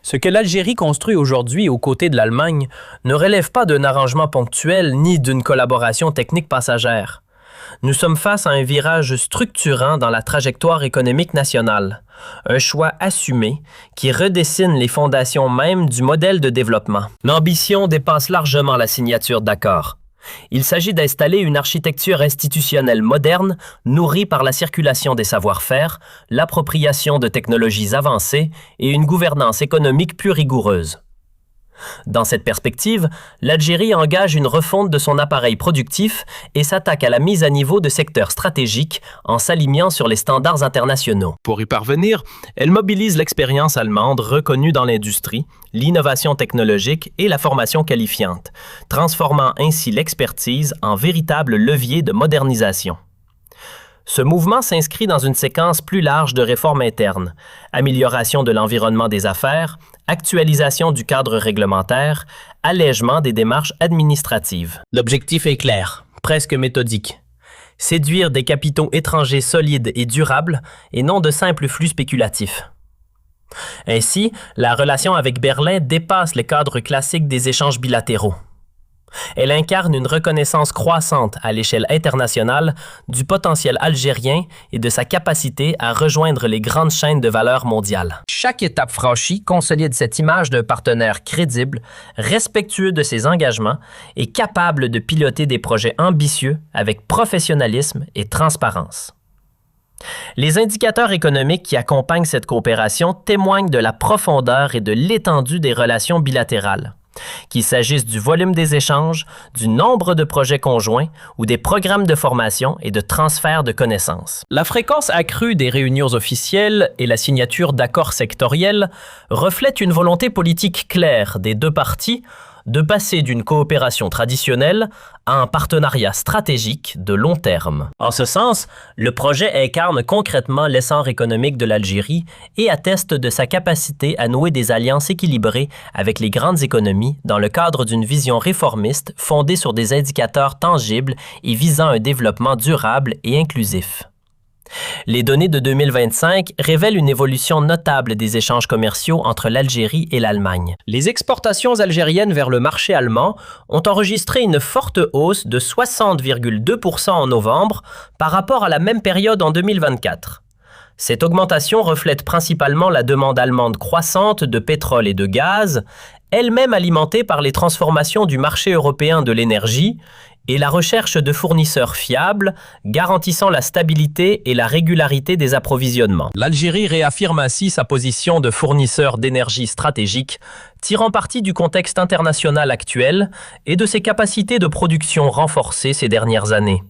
Ce que l'Algérie construit aujourd'hui aux côtés de l'Allemagne ne relève pas d'un arrangement ponctuel ni d'une collaboration technique passagère. Nous sommes face à un virage structurant dans la trajectoire économique nationale, un choix assumé qui redessine les fondations mêmes du modèle de développement. L'ambition dépasse largement la signature d'accords. Il s'agit d'installer une architecture institutionnelle moderne, nourrie par la circulation des savoir-faire, l'appropriation de technologies avancées et une gouvernance économique plus rigoureuse. Dans cette perspective, l'Algérie engage une refonte de son appareil productif et s'attaque à la mise à niveau de secteurs stratégiques en s'alignant sur les standards internationaux. Pour y parvenir, elle mobilise l'expérience allemande reconnue dans l'industrie, l'innovation technologique et la formation qualifiante, transformant ainsi l'expertise en véritable levier de modernisation. Ce mouvement s'inscrit dans une séquence plus large de réformes internes, amélioration de l'environnement des affaires, actualisation du cadre réglementaire, allègement des démarches administratives. L'objectif est clair, presque méthodique. Séduire des capitaux étrangers solides et durables et non de simples flux spéculatifs. Ainsi, la relation avec Berlin dépasse le cadre classique des échanges bilatéraux. Elle incarne une reconnaissance croissante à l'échelle internationale du potentiel algérien et de sa capacité à rejoindre les grandes chaînes de valeur mondiales. Chaque étape franchie consolide cette image d'un partenaire crédible, respectueux de ses engagements et capable de piloter des projets ambitieux avec professionnalisme et transparence. Les indicateurs économiques qui accompagnent cette coopération témoignent de la profondeur et de l'étendue des relations bilatérales. Qu'il s'agisse du volume des échanges, du nombre de projets conjoints ou des programmes de formation et de transfert de connaissances. La fréquence accrue des réunions officielles et la signature d'accords sectoriels reflètent une volonté politique claire des deux parties de passer d'une coopération traditionnelle à un partenariat stratégique de long terme. En ce sens, le projet incarne concrètement l'essor économique de l'Algérie et atteste de sa capacité à nouer des alliances équilibrées avec les grandes économies dans le cadre d'une vision réformiste fondée sur des indicateurs tangibles et visant un développement durable et inclusif. Les données de 2025 révèlent une évolution notable des échanges commerciaux entre l'Algérie et l'Allemagne. Les exportations algériennes vers le marché allemand ont enregistré une forte hausse de 60,2% en novembre par rapport à la même période en 2024. Cette augmentation reflète principalement la demande allemande croissante de pétrole et de gaz, elle-même alimentée par les transformations du marché européen de l'énergie et la recherche de fournisseurs fiables, garantissant la stabilité et la régularité des approvisionnements. L'Algérie réaffirme ainsi sa position de fournisseur d'énergie stratégique, tirant parti du contexte international actuel et de ses capacités de production renforcées ces dernières années.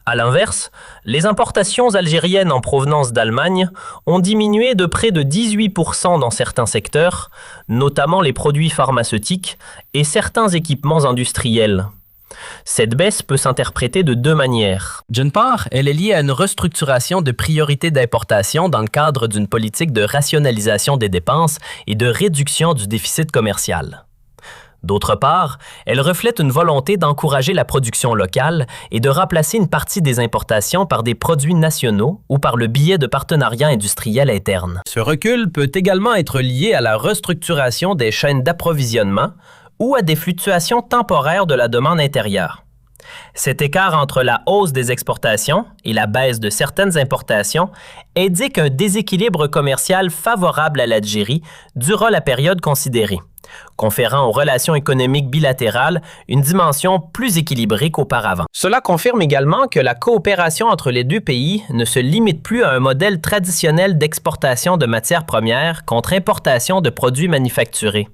À l'inverse, les importations algériennes en provenance d'Allemagne ont diminué de près de 18% dans certains secteurs, notamment les produits pharmaceutiques et certains équipements industriels. Cette baisse peut s'interpréter de deux manières. D'une part, elle est liée à une restructuration de priorités d'importation dans le cadre d'une politique de rationalisation des dépenses et de réduction du déficit commercial. D'autre part, elle reflète une volonté d'encourager la production locale et de remplacer une partie des importations par des produits nationaux ou par le biais de partenariats industriels internes. Ce recul peut également être lié à la restructuration des chaînes d'approvisionnement ou à des fluctuations temporaires de la demande intérieure. Cet écart entre la hausse des exportations et la baisse de certaines importations indique un déséquilibre commercial favorable à l'Algérie durant la période considérée, conférant aux relations économiques bilatérales une dimension plus équilibrée qu'auparavant. Cela confirme également que la coopération entre les deux pays ne se limite plus à un modèle traditionnel d'exportation de matières premières contre importation de produits manufacturés,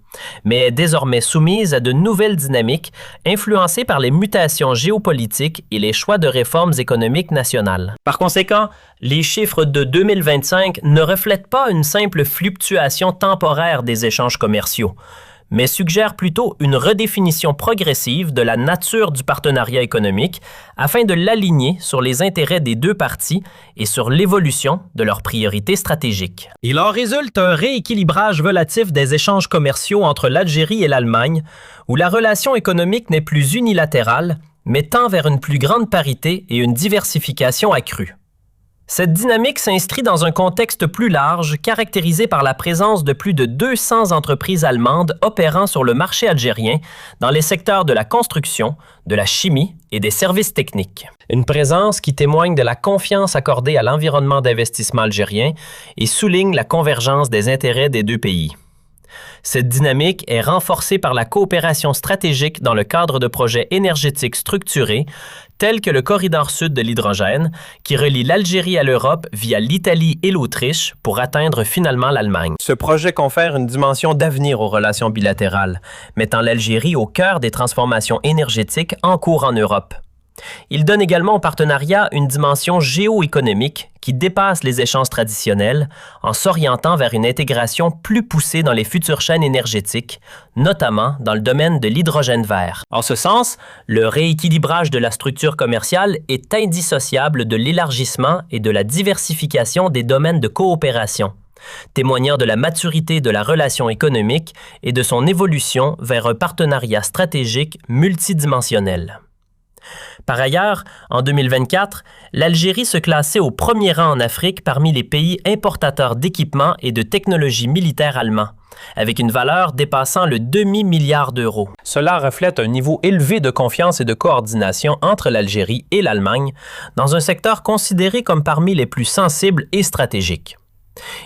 mais est désormais soumise à de nouvelles dynamiques influencées par les mutations géopolitiques et les choix de réformes économiques nationales. Par conséquent, les chiffres de 2025 ne reflètent pas une simple fluctuation temporaire des échanges commerciaux, mais suggèrent plutôt une redéfinition progressive de la nature du partenariat économique afin de l'aligner sur les intérêts des deux parties et sur l'évolution de leurs priorités stratégiques. Il en résulte un rééquilibrage relatif des échanges commerciaux entre l'Algérie et l'Allemagne, où la relation économique n'est plus unilatérale, mais tend vers une plus grande parité et une diversification accrue. Cette dynamique s'inscrit dans un contexte plus large, caractérisé par la présence de plus de 200 entreprises allemandes opérant sur le marché algérien dans les secteurs de la construction, de la chimie et des services techniques. Une présence qui témoigne de la confiance accordée à l'environnement d'investissement algérien et souligne la convergence des intérêts des deux pays. Cette dynamique est renforcée par la coopération stratégique dans le cadre de projets énergétiques structurés, tels que le corridor sud de l'hydrogène, qui relie l'Algérie à l'Europe via l'Italie et l'Autriche pour atteindre finalement l'Allemagne. Ce projet confère une dimension d'avenir aux relations bilatérales, mettant l'Algérie au cœur des transformations énergétiques en cours en Europe. Il donne également au partenariat une dimension géoéconomique qui dépasse les échanges traditionnels en s'orientant vers une intégration plus poussée dans les futures chaînes énergétiques, notamment dans le domaine de l'hydrogène vert. En ce sens, le rééquilibrage de la structure commerciale est indissociable de l'élargissement et de la diversification des domaines de coopération, témoignant de la maturité de la relation économique et de son évolution vers un partenariat stratégique multidimensionnel. Par ailleurs, en 2024, l'Algérie se classait au premier rang en Afrique parmi les pays importateurs d'équipements et de technologies militaires allemands, avec une valeur dépassant le demi-milliard d'euros. Cela reflète un niveau élevé de confiance et de coordination entre l'Algérie et l'Allemagne dans un secteur considéré comme parmi les plus sensibles et stratégiques.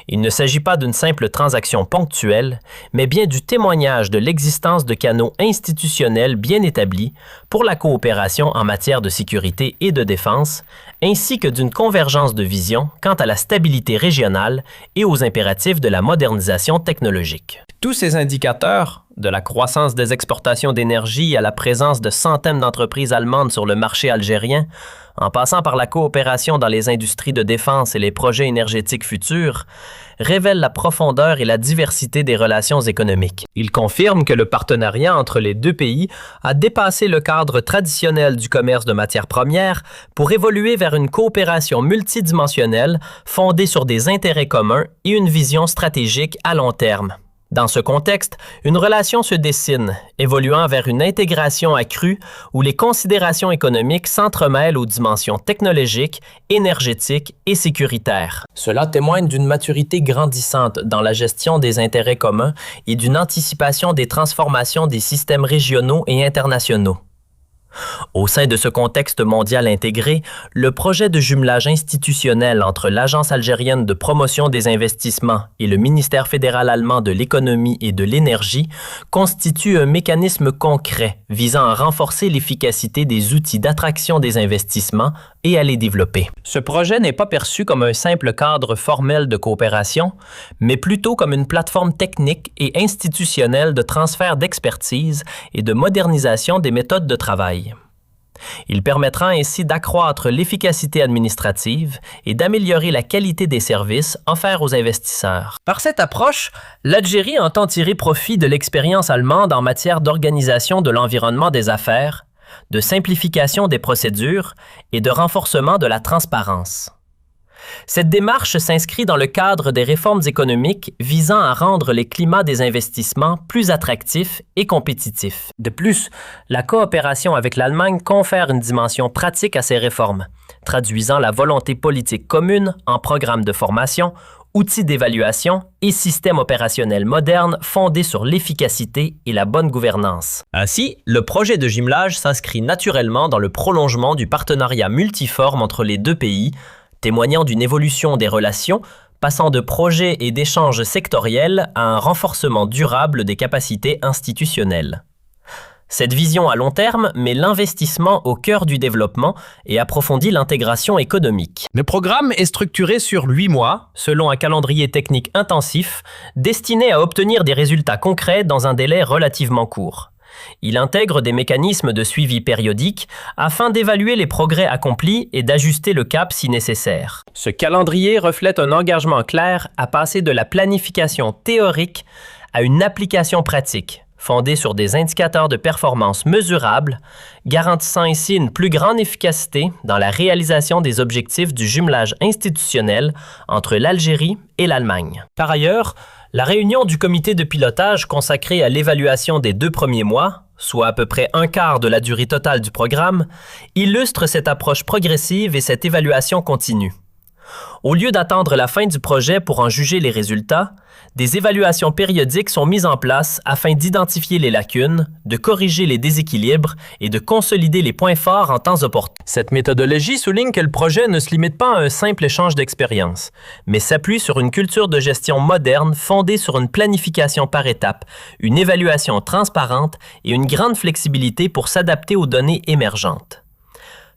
Il ne s'agit pas d'une simple transaction ponctuelle, mais bien du témoignage de l'existence de canaux institutionnels bien établis pour la coopération en matière de sécurité et de défense, ainsi que d'une convergence de vision quant à la stabilité régionale et aux impératifs de la modernisation technologique. Tous ces indicateurs, de la croissance des exportations d'énergie à la présence de centaines d'entreprises allemandes sur le marché algérien, en passant par la coopération dans les industries de défense et les projets énergétiques futurs, révèlent la profondeur et la diversité des relations économiques. Ils confirment que le partenariat entre les deux pays a dépassé le cadre traditionnel du commerce de matières premières pour évoluer vers une coopération multidimensionnelle fondée sur des intérêts communs et une vision stratégique à long terme. Dans ce contexte, une relation se dessine, évoluant vers une intégration accrue où les considérations économiques s'entremêlent aux dimensions technologiques, énergétiques et sécuritaires. Cela témoigne d'une maturité grandissante dans la gestion des intérêts communs et d'une anticipation des transformations des systèmes régionaux et internationaux. Au sein de ce contexte mondial intégré, le projet de jumelage institutionnel entre l'Agence algérienne de promotion des investissements et le ministère fédéral allemand de l'économie et de l'énergie constitue un mécanisme concret visant à renforcer l'efficacité des outils d'attraction des investissements et à les développer. Ce projet n'est pas perçu comme un simple cadre formel de coopération, mais plutôt comme une plateforme technique et institutionnelle de transfert d'expertise et de modernisation des méthodes de travail. Il permettra ainsi d'accroître l'efficacité administrative et d'améliorer la qualité des services offerts aux investisseurs. Par cette approche, l'Algérie entend tirer profit de l'expérience allemande en matière d'organisation de l'environnement des affaires, de simplification des procédures et de renforcement de la transparence. Cette démarche s'inscrit dans le cadre des réformes économiques visant à rendre les climats des investissements plus attractifs et compétitifs. De plus, la coopération avec l'Allemagne confère une dimension pratique à ces réformes, traduisant la volonté politique commune en programmes de formation, outils d'évaluation et systèmes opérationnels modernes fondés sur l'efficacité et la bonne gouvernance. Ainsi, le projet de jumelage s'inscrit naturellement dans le prolongement du partenariat multiforme entre les deux pays, témoignant d'une évolution des relations, passant de projets et d'échanges sectoriels à un renforcement durable des capacités institutionnelles. Cette vision à long terme met l'investissement au cœur du développement et approfondit l'intégration économique. Le programme est structuré sur 8 mois, selon un calendrier technique intensif, destiné à obtenir des résultats concrets dans un délai relativement court. Il intègre des mécanismes de suivi périodiques afin d'évaluer les progrès accomplis et d'ajuster le cap si nécessaire. Ce calendrier reflète un engagement clair à passer de la planification théorique à une application pratique, fondée sur des indicateurs de performance mesurables, garantissant ainsi une plus grande efficacité dans la réalisation des objectifs du jumelage institutionnel entre l'Algérie et l'Allemagne. Par ailleurs, la réunion du comité de pilotage consacrée à l'évaluation des 2 premiers mois, soit à peu près un quart de la durée totale du programme, illustre cette approche progressive et cette évaluation continue. Au lieu d'attendre la fin du projet pour en juger les résultats, des évaluations périodiques sont mises en place afin d'identifier les lacunes, de corriger les déséquilibres et de consolider les points forts en temps opportun. Cette méthodologie souligne que le projet ne se limite pas à un simple échange d'expériences, mais s'appuie sur une culture de gestion moderne fondée sur une planification par étapes, une évaluation transparente et une grande flexibilité pour s'adapter aux données émergentes.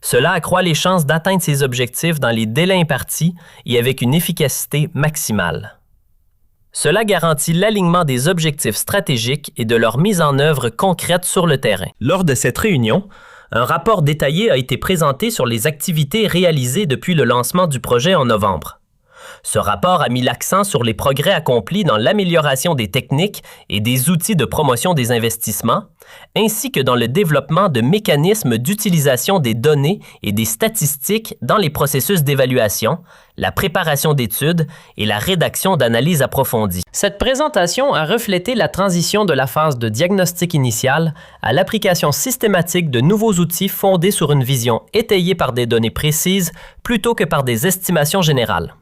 Cela accroît les chances d'atteindre ses objectifs dans les délais impartis et avec une efficacité maximale. Cela garantit l'alignement des objectifs stratégiques et de leur mise en œuvre concrète sur le terrain. Lors de cette réunion, un rapport détaillé a été présenté sur les activités réalisées depuis le lancement du projet en novembre. Ce rapport a mis l'accent sur les progrès accomplis dans l'amélioration des techniques et des outils de promotion des investissements, ainsi que dans le développement de mécanismes d'utilisation des données et des statistiques dans les processus d'évaluation, la préparation d'études et la rédaction d'analyses approfondies. Cette présentation a reflété la transition de la phase de diagnostic initial à l'application systématique de nouveaux outils fondés sur une vision étayée par des données précises plutôt que par des estimations générales.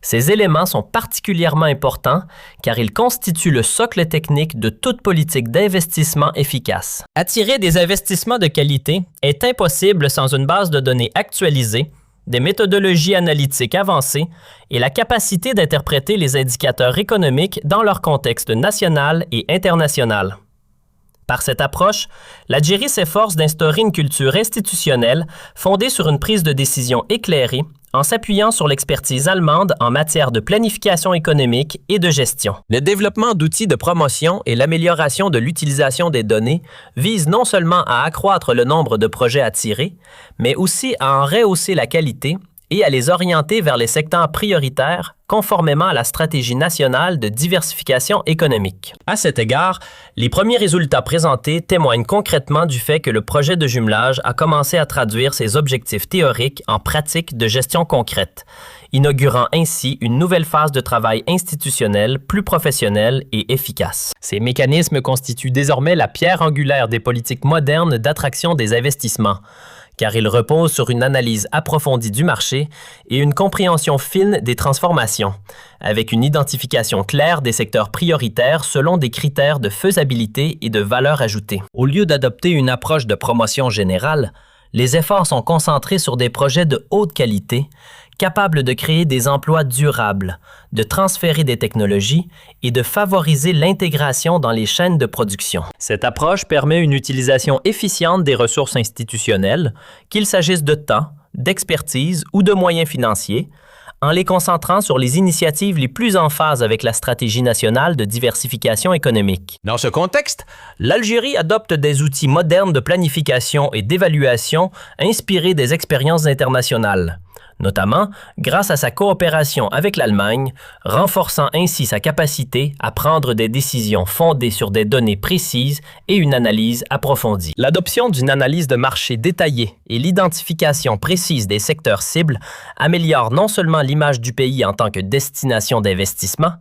Ces éléments sont particulièrement importants car ils constituent le socle technique de toute politique d'investissement efficace. Attirer des investissements de qualité est impossible sans une base de données actualisée, des méthodologies analytiques avancées et la capacité d'interpréter les indicateurs économiques dans leur contexte national et international. Par cette approche, l'Algérie s'efforce d'instaurer une culture institutionnelle fondée sur une prise de décision éclairée en s'appuyant sur l'expertise allemande en matière de planification économique et de gestion. Le développement d'outils de promotion et l'amélioration de l'utilisation des données visent non seulement à accroître le nombre de projets attirés, mais aussi à en rehausser la qualité et à les orienter vers les secteurs prioritaires conformément à la stratégie nationale de diversification économique. À cet égard, les premiers résultats présentés témoignent concrètement du fait que le projet de jumelage a commencé à traduire ses objectifs théoriques en pratiques de gestion concrète, inaugurant ainsi une nouvelle phase de travail institutionnel plus professionnelle et efficace. Ces mécanismes constituent désormais la pierre angulaire des politiques modernes d'attraction des investissements, car ils reposent sur une analyse approfondie du marché et une compréhension fine des transformations, avec une identification claire des secteurs prioritaires selon des critères de faisabilité et de valeur ajoutée. Au lieu d'adopter une approche de promotion générale, les efforts sont concentrés sur des projets de haute qualité, capables de créer des emplois durables, de transférer des technologies et de favoriser l'intégration dans les chaînes de production. Cette approche permet une utilisation efficiente des ressources institutionnelles, qu'il s'agisse de temps, d'expertise ou de moyens financiers, en les concentrant sur les initiatives les plus en phase avec la stratégie nationale de diversification économique. Dans ce contexte, l'Algérie adopte des outils modernes de planification et d'évaluation inspirés des expériences internationales, notamment grâce à sa coopération avec l'Allemagne, renforçant ainsi sa capacité à prendre des décisions fondées sur des données précises et une analyse approfondie. L'adoption d'une analyse de marché détaillée et l'identification précise des secteurs cibles améliorent non seulement l'image du pays en tant que destination d'investissement,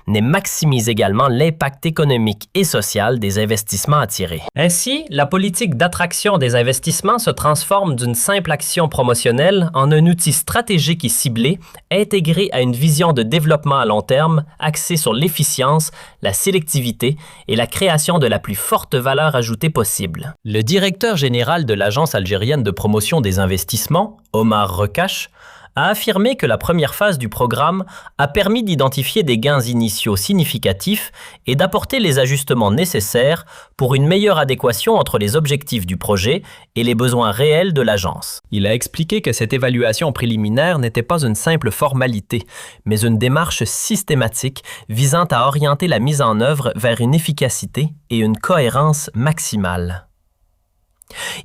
mais maximise également l'impact économique et social des investissements attirés. Ainsi, la politique d'attraction des investissements se transforme d'une simple action promotionnelle en un outil stratégique et ciblé, intégré à une vision de développement à long terme axée sur l'efficience, la sélectivité et la création de la plus forte valeur ajoutée possible. Le directeur général de l'Agence algérienne de promotion des investissements, Omar Rekash, a affirmé que la première phase du programme a permis d'identifier des gains initiaux significatifs et d'apporter les ajustements nécessaires pour une meilleure adéquation entre les objectifs du projet et les besoins réels de l'agence. Il a expliqué que cette évaluation préliminaire n'était pas une simple formalité, mais une démarche systématique visant à orienter la mise en œuvre vers une efficacité et une cohérence maximale.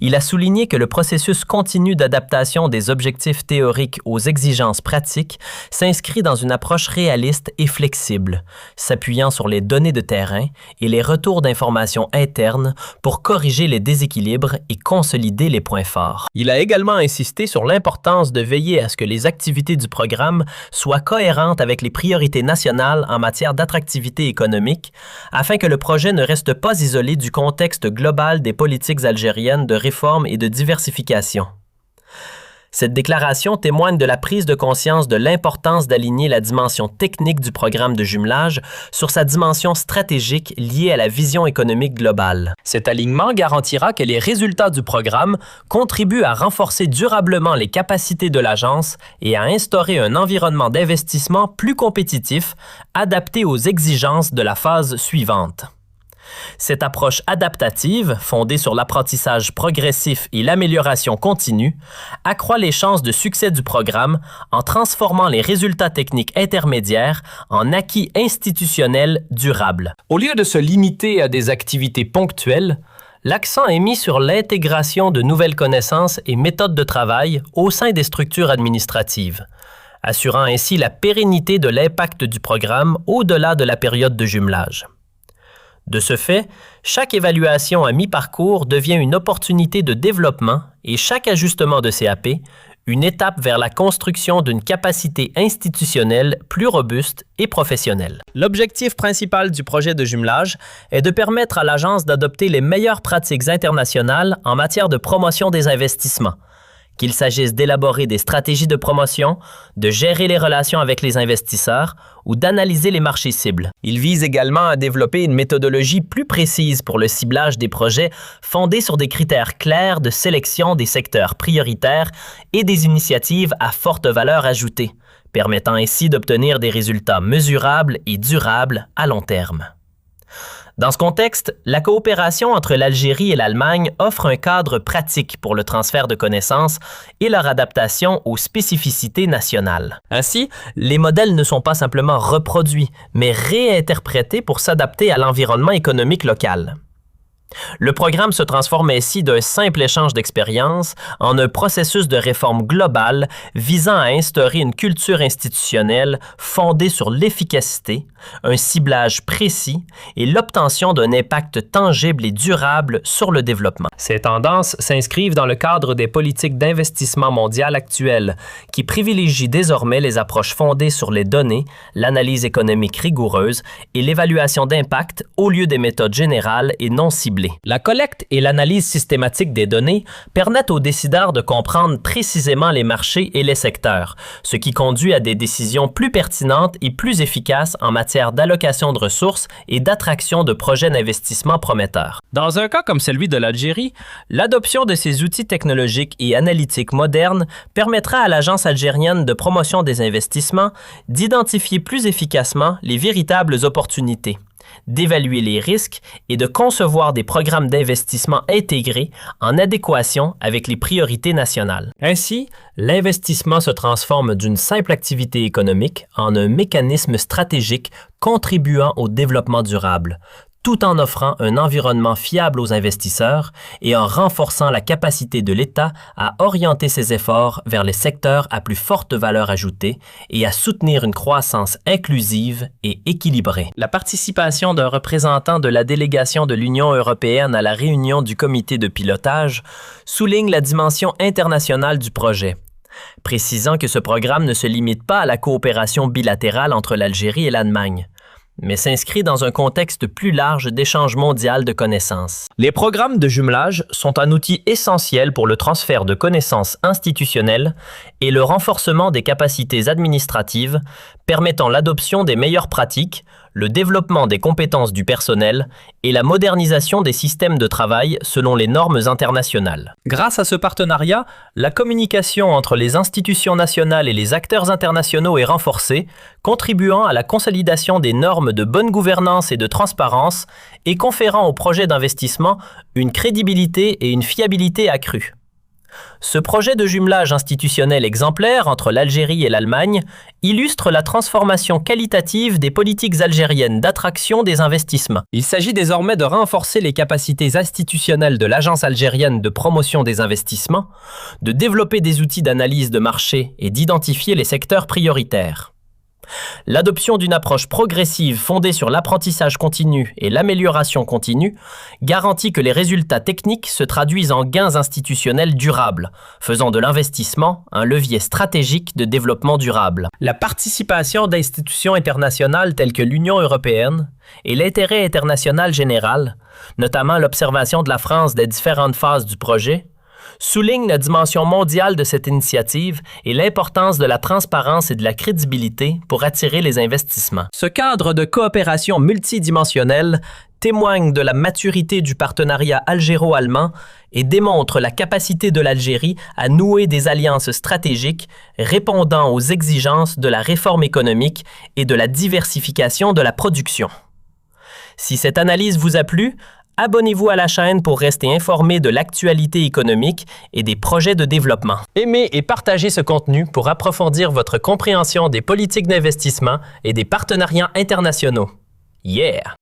Il a souligné que le processus continu d'adaptation des objectifs théoriques aux exigences pratiques s'inscrit dans une approche réaliste et flexible, s'appuyant sur les données de terrain et les retours d'informations internes pour corriger les déséquilibres et consolider les points forts. Il a également insisté sur l'importance de veiller à ce que les activités du programme soient cohérentes avec les priorités nationales en matière d'attractivité économique, afin que le projet ne reste pas isolé du contexte global des politiques algériennes de réforme et de diversification. Cette déclaration témoigne de la prise de conscience de l'importance d'aligner la dimension technique du programme de jumelage sur sa dimension stratégique liée à la vision économique globale. Cet alignement garantira que les résultats du programme contribuent à renforcer durablement les capacités de l'agence et à instaurer un environnement d'investissement plus compétitif, adapté aux exigences de la phase suivante. Cette approche adaptative, fondée sur l'apprentissage progressif et l'amélioration continue, accroît les chances de succès du programme en transformant les résultats techniques intermédiaires en acquis institutionnels durables. Au lieu de se limiter à des activités ponctuelles, l'accent est mis sur l'intégration de nouvelles connaissances et méthodes de travail au sein des structures administratives, assurant ainsi la pérennité de l'impact du programme au-delà de la période de jumelage. De ce fait, chaque évaluation à mi-parcours devient une opportunité de développement et chaque ajustement de CAP, une étape vers la construction d'une capacité institutionnelle plus robuste et professionnelle. L'objectif principal du projet de jumelage est de permettre à l'agence d'adopter les meilleures pratiques internationales en matière de promotion des investissements, qu'il s'agisse d'élaborer des stratégies de promotion, de gérer les relations avec les investisseurs ou d'analyser les marchés cibles. Il vise également à développer une méthodologie plus précise pour le ciblage des projets fondée sur des critères clairs de sélection des secteurs prioritaires et des initiatives à forte valeur ajoutée, permettant ainsi d'obtenir des résultats mesurables et durables à long terme. Dans ce contexte, la coopération entre l'Algérie et l'Allemagne offre un cadre pratique pour le transfert de connaissances et leur adaptation aux spécificités nationales. Ainsi, les modèles ne sont pas simplement reproduits, mais réinterprétés pour s'adapter à l'environnement économique local. Le programme se transforme ainsi d'un simple échange d'expériences en un processus de réforme globale visant à instaurer une culture institutionnelle fondée sur l'efficacité, un ciblage précis et l'obtention d'un impact tangible et durable sur le développement. Ces tendances s'inscrivent dans le cadre des politiques d'investissement mondiales actuelles qui privilégient désormais les approches fondées sur les données, l'analyse économique rigoureuse et l'évaluation d'impact au lieu des méthodes générales et non ciblées. La collecte et l'analyse systématique des données permettent aux décideurs de comprendre précisément les marchés et les secteurs, ce qui conduit à des décisions plus pertinentes et plus efficaces en matière d'allocation de ressources et d'attraction de projets d'investissement prometteurs. Dans un cas comme celui de l'Algérie, l'adoption de ces outils technologiques et analytiques modernes permettra à l'Agence algérienne de promotion des investissements d'identifier plus efficacement les véritables opportunités, d'évaluer les risques et de concevoir des programmes d'investissement intégrés en adéquation avec les priorités nationales. Ainsi, l'investissement se transforme d'une simple activité économique en un mécanisme stratégique contribuant au développement durable, tout en offrant un environnement fiable aux investisseurs et en renforçant la capacité de l'État à orienter ses efforts vers les secteurs à plus forte valeur ajoutée et à soutenir une croissance inclusive et équilibrée. La participation d'un représentant de la délégation de l'Union européenne à la réunion du comité de pilotage souligne la dimension internationale du projet, précisant que ce programme ne se limite pas à la coopération bilatérale entre l'Algérie et l'Allemagne, mais s'inscrit dans un contexte plus large d'échange mondial de connaissances. Les programmes de jumelage sont un outil essentiel pour le transfert de connaissances institutionnelles et le renforcement des capacités administratives, permettant l'adoption des meilleures pratiques, le développement des compétences du personnel et la modernisation des systèmes de travail selon les normes internationales. Grâce à ce partenariat, la communication entre les institutions nationales et les acteurs internationaux est renforcée, contribuant à la consolidation des normes de bonne gouvernance et de transparence et conférant au projet d'investissement une crédibilité et une fiabilité accrues. Ce projet de jumelage institutionnel exemplaire entre l'Algérie et l'Allemagne illustre la transformation qualitative des politiques algériennes d'attraction des investissements. Il s'agit désormais de renforcer les capacités institutionnelles de l'Agence algérienne de promotion des investissements, de développer des outils d'analyse de marché et d'identifier les secteurs prioritaires. L'adoption d'une approche progressive fondée sur l'apprentissage continu et l'amélioration continue garantit que les résultats techniques se traduisent en gains institutionnels durables, faisant de l'investissement un levier stratégique de développement durable. La participation d'institutions internationales telles que l'Union européenne et l'intérêt international général, notamment l'observation de la France des différentes phases du projet, souligne la dimension mondiale de cette initiative et l'importance de la transparence et de la crédibilité pour attirer les investissements. Ce cadre de coopération multidimensionnelle témoigne de la maturité du partenariat algéro-allemand et démontre la capacité de l'Algérie à nouer des alliances stratégiques répondant aux exigences de la réforme économique et de la diversification de la production. Si cette analyse vous a plu, abonnez-vous à la chaîne pour rester informé de l'actualité économique et des projets de développement. Aimez et partagez ce contenu pour approfondir votre compréhension des politiques d'investissement et des partenariats internationaux. Yeah!